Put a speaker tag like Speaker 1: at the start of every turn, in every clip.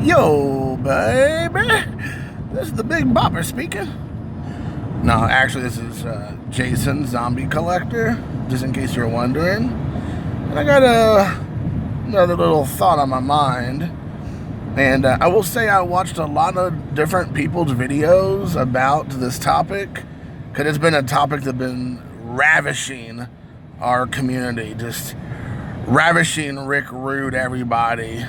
Speaker 1: Yo, baby. This is the Big Bopper speaking. No, actually, this is Jason, Zombie Collector, just in case you're wondering. And I got another little thought on my mind. And I will say I watched a lot of different people's videos about this topic, because it's been a topic that's been ravishing our community, just ravishing Rick Rude everybody.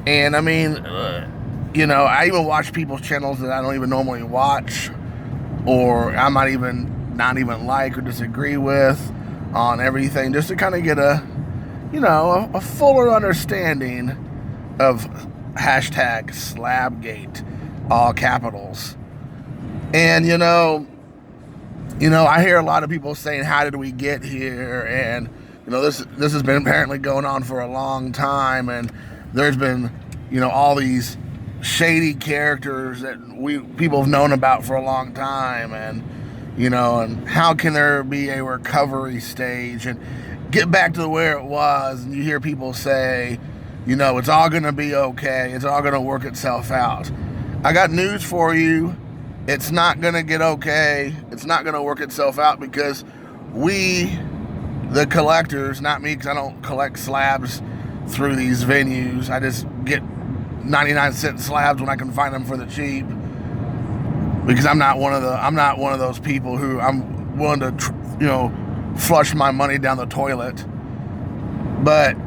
Speaker 1: And I mean, I even watch people's channels that I don't even normally watch, or I might even not even like or disagree with on everything, just to kind of get a fuller understanding of hashtag Slabgate, all capitals. And I hear a lot of people saying, "How did we get here?" And this has been apparently going on for a long time, and there's been, all these shady characters that people have known about for a long time, and and how can there be a recovery stage and get back to where it was? And you hear people say, it's all going to be okay. It's all going to work itself out. I got news for you. It's not going to get okay. It's not going to work itself out, because we, the collectors, not me, because I don't collect slabs through these venues. I just get 99-cent slabs when I can find them for the cheap, because I'm not one of those people who I'm willing to flush my money down the toilet. But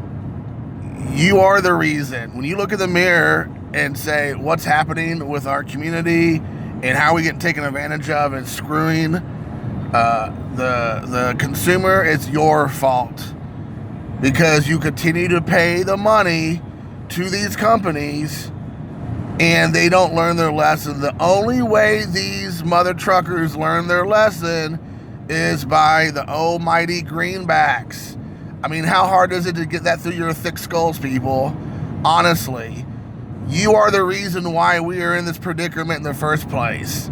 Speaker 1: you are the reason. When you look in the mirror and say, what's happening with our community and how we get taken advantage of and screwing the consumer, it's your fault, because you continue to pay the money to these companies and they don't learn their lesson. The only way these mother truckers learn their lesson is by the almighty greenbacks. I mean, how hard is it to get that through your thick skulls, people? Honestly, you are the reason why we are in this predicament in the first place.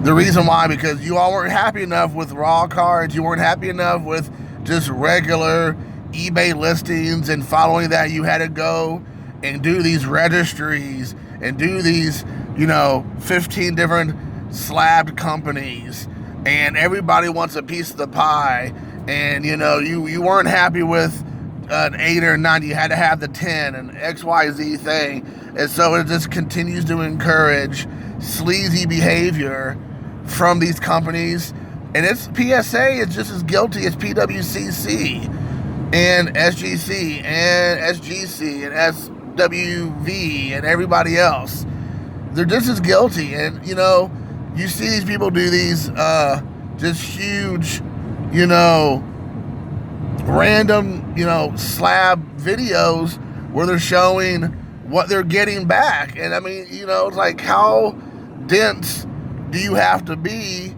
Speaker 1: The reason why, because you all weren't happy enough with raw cards. You weren't happy enough with just regular eBay listings, and following that you had to go and do these registries and do these 15 different slabbed companies, and everybody wants a piece of the pie. And you weren't happy with an 8 or 9, you had to have the 10 and XYZ thing. And so it just continues to encourage sleazy behavior from these companies. And it's PSA is just as guilty as PWCC and SGC and SGC and SWV and everybody else. They're just as guilty. And you see these people do these just huge random slab videos where they're showing what they're getting back. And I mean, it's like, how dense do you have to be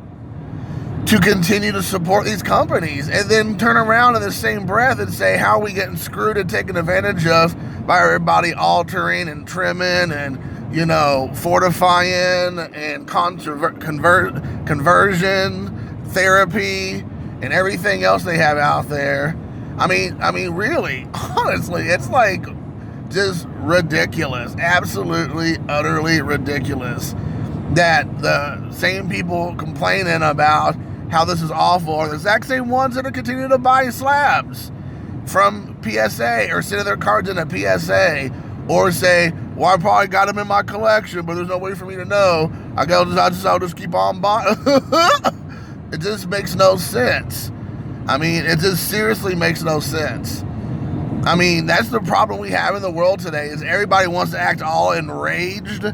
Speaker 1: to continue to support these companies, and then turn around in the same breath and say, how are we getting screwed and taken advantage of by everybody altering and trimming and fortifying and conversion therapy and everything else they have out there? I mean, really, honestly, it's like just ridiculous, absolutely, utterly ridiculous, that the same people complaining about how this is awful are the exact same ones that are continuing to buy slabs from PSA, or sending their cards in a PSA, or say, well, I probably got them in my collection, but there's no way for me to know. I'll just keep on buying. It just makes no sense. I mean, it just seriously makes no sense. I mean, that's the problem we have in the world today, is everybody wants to act all enraged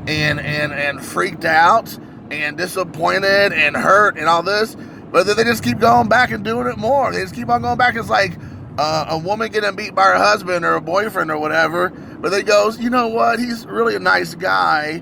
Speaker 1: and freaked out and disappointed and hurt and all this, but then they just keep going back and doing it more. They just keep on going back. It's like a woman getting beat by her husband or a boyfriend or whatever, but they goes, you know what, he's really a nice guy.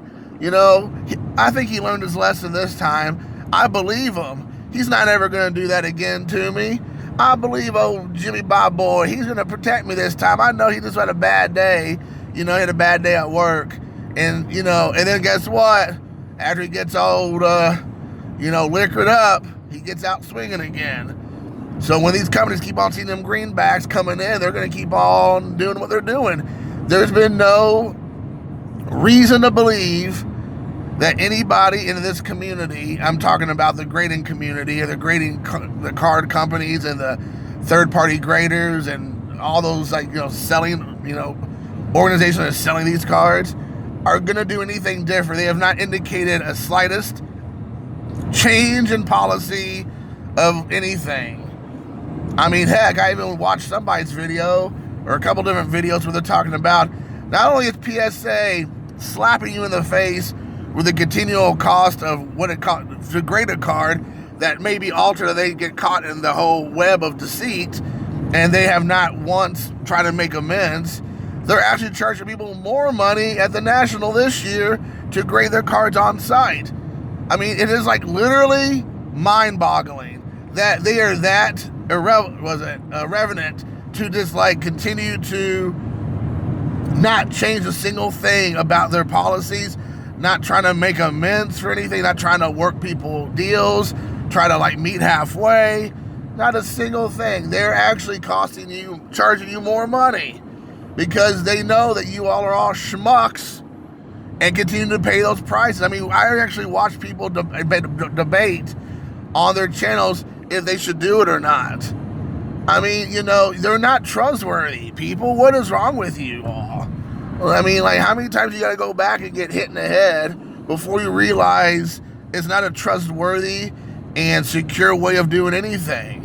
Speaker 1: I think he learned his lesson this time. I believe him. He's not ever going to do that again to me. I believe old Jimmy Bob Boy. He's going to protect me this time. I know he just had a bad day. He had a bad day at work. And, and then guess what? After he gets old, liquored up, he gets out swinging again. So when these companies keep on seeing them greenbacks coming in, they're going to keep on doing what they're doing. There's been no reason to believe that anybody in this community, I'm talking about the grading community, or the card companies and the third-party graders and all those, like, selling, organizations that are selling these cards, are going to do anything different. They have not indicated a slightest change in policy of anything. I mean, heck, I even watched somebody's video, or a couple different videos, where they're talking about not only is PSA slapping you in the face with the continual cost of what it costs to grade a card that may be altered, they get caught in the whole web of deceit, and they have not once tried to make amends. They're actually charging people more money at the National this year to grade their cards on site. I mean, it is like literally mind-boggling that they are that irreverent to just like continue to not change a single thing about their policies, not trying to make amends for anything, not trying to work people deals, try to like meet halfway, not a single thing. They're actually charging you more money because they know that you all are all schmucks and continue to pay those prices. I mean, I actually watch people debate on their channels if they should do it or not. I mean, they're not trustworthy, people. What is wrong with you all? I mean, like, how many times you got to go back and get hit in the head before you realize it's not a trustworthy and secure way of doing anything?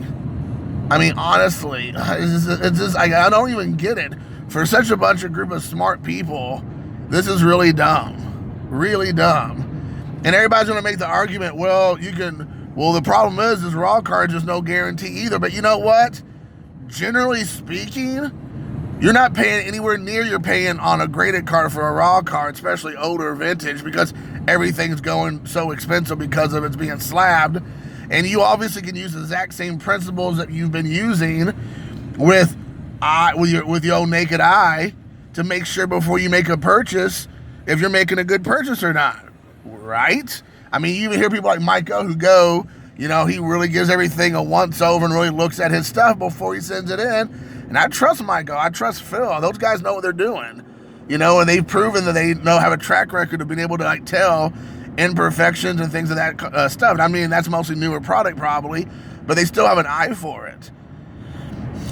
Speaker 1: I mean, honestly, it's just I don't even get it. For such a group of smart people, this is really dumb. Really dumb. And everybody's going to make the argument, well, the problem is raw cards, there's no guarantee either. But you know what? Generally speaking, you're not paying anywhere near you're paying on a graded card for a raw card, especially older vintage, because everything's going so expensive because of it's being slabbed. And you obviously can use the exact same principles that you've been using with your own naked eye to make sure before you make a purchase if you're making a good purchase or not, right? I mean, you even hear people like Micah who go, he really gives everything a once over and really looks at his stuff before he sends it in. And I trust Micah. I trust Phil. Those guys know what they're doing, and they've proven that they have a track record of being able to like tell imperfections and things of that stuff. I mean, that's mostly newer product probably, but they still have an eye for it.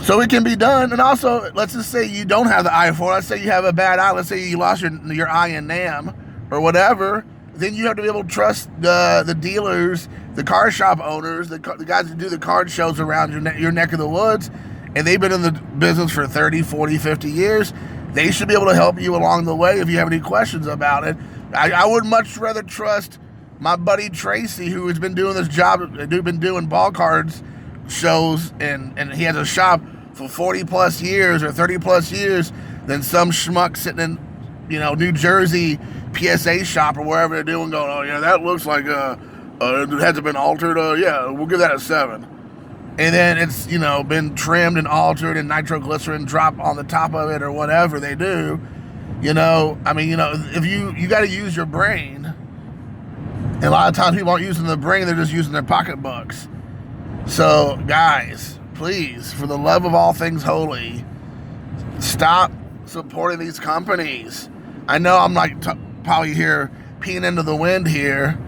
Speaker 1: So it can be done. And also, let's just say you don't have the eye for it. Let's say you have a bad eye. Let's say you lost your eye in NAMM or whatever. Then you have to be able to trust the dealers, the car shop owners, the guys who do the card shows around your neck of the woods, and they've been in the business for 30, 40, 50 years. They should be able to help you along the way if you have any questions about it. I would much rather trust my buddy Tracy, who has been doing this job, been doing ball cards shows, and he has a shop for 40 plus years or 30 plus years, than some schmuck sitting in, New Jersey PSA shop or wherever they're doing, going, oh yeah, that looks like it hasn't been altered. Yeah, we'll give that a 7. And then it's, been trimmed and altered and nitroglycerin drop on the top of it or whatever they do. I mean, if you got to use your brain. And a lot of times people aren't using the brain, they're just using their pocketbooks. So, guys, please, for the love of all things holy, stop supporting these companies. I know I'm like probably here peeing into the wind here,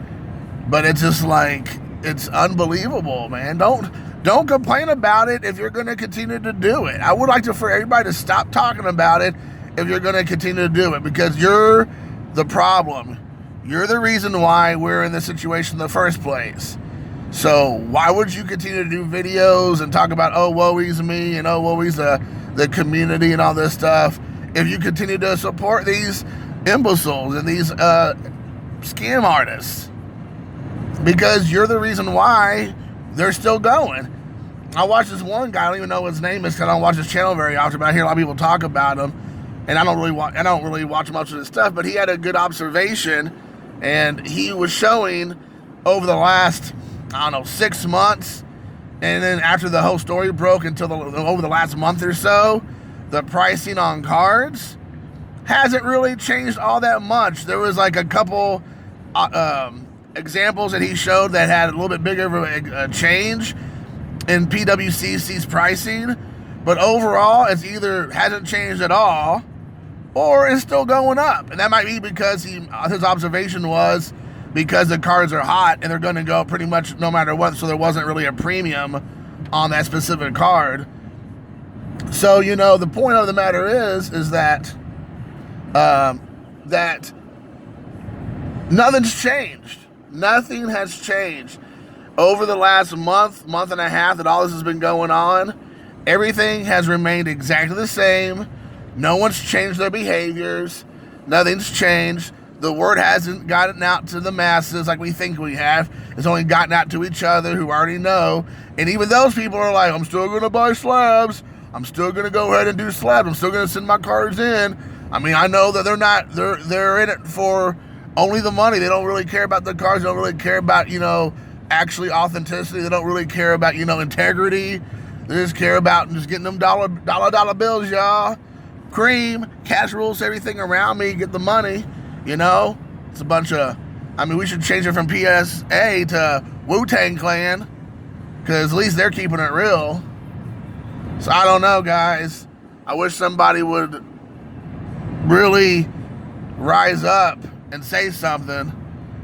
Speaker 1: but it's just like, it's unbelievable, man. Don't complain about it if you're going to continue to do it. I would like for everybody to stop talking about it if you're going to continue to do it, because you're the problem. You're the reason why we're in this situation in the first place. So why would you continue to do videos and talk about, oh, woe is me, and oh, woe is the community and all this stuff, if you continue to support these imbeciles and these scam artists? Because you're the reason why they're still going. I watched this one guy, I don't even know what his name is because I don't watch his channel very often, but I hear a lot of people talk about him, and I don't really watch much of his stuff, but he had a good observation, and he was showing over the last, 6 months, and then after the whole story broke over the last month or so, the pricing on cards hasn't really changed all that much. There was like a couple examples that he showed that had a little bit bigger of a change in PWCC's pricing, but overall it's either hasn't changed at all, or it's still going up. And that might be because his observation was because the cars are hot and they're going to go pretty much no matter what, so there wasn't really a premium on that specific card. So, you know, the point of the matter is that that nothing's changed. Nothing has changed. Over the last month and a half that all this has been going on, everything has remained exactly the same. No one's changed their behaviors. Nothing's changed. The word hasn't gotten out to the masses like we think we have. It's only gotten out to each other who already know. And even those people are like, I'm still going to buy slabs. I'm still going to go ahead and do slabs. I'm still going to send my cars in. I mean, I know that they're in it for only the money. They don't really care about the cars. They don't really care about, you know, actually authenticity. They don't really care about, you know, integrity. They just care about just getting them dollar bills, y'all. Cream, cash rules everything around me, get the money, you know? It's a bunch of, I mean, we should change it from PSA to Wu-Tang Clan, because at least they're keeping it real. So I don't know, guys. I wish somebody would really rise up and say something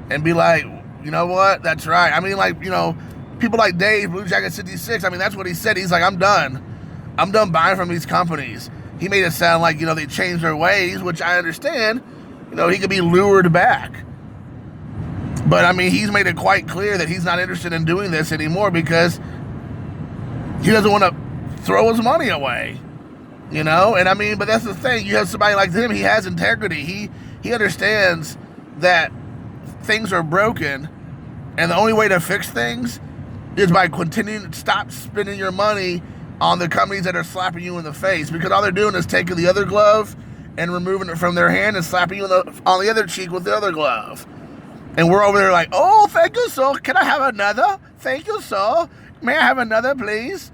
Speaker 1: and be like, you know what? That's right. I mean, like, you know, people like Dave, Blue Jacket 66, I mean, that's what he said. He's like, I'm done. I'm done buying from these companies. He made it sound like, you know, they changed their ways, which I understand. You know, he could be lured back. But, I mean, he's made it quite clear that he's not interested in doing this anymore because he doesn't want to throw his money away. You know? And, I mean, but that's the thing. You have somebody like him, he has integrity. He understands that things are broken, and the only way to fix things is by continuing to stop spending your money on the companies that are slapping you in the face, because all they're doing is taking the other glove and removing it from their hand and slapping you on the other cheek with the other glove. And we're over there like, oh, thank you, sir. Can I have another? Thank you, sir. May I have another, please?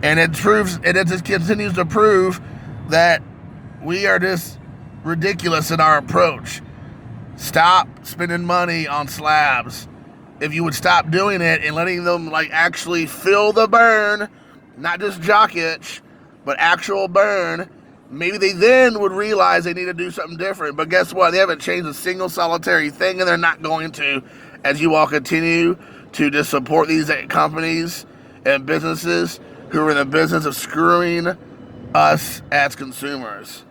Speaker 1: And it just continues to prove that we are just ridiculous in our approach. Stop spending money on slabs. If you would stop doing it and letting them like actually feel the burn, not just jock itch, but actual burn, maybe they then would realize they need to do something different. But guess what? They haven't changed a single solitary thing, and they're not going to, as you all continue to just support these companies and businesses who are in the business of screwing us as consumers.